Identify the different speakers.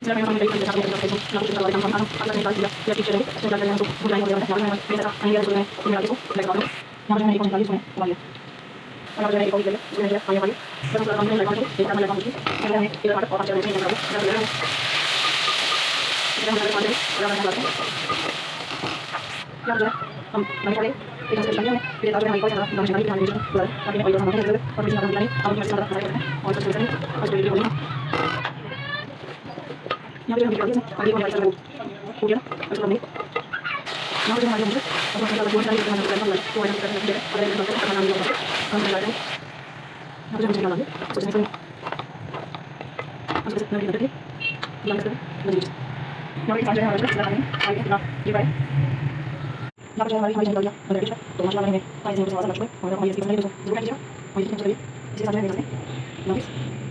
Speaker 1: Hãy subscribe cho kênh Ghiền Mì Gõ để không bỏ lỡ những video hấp dẫn.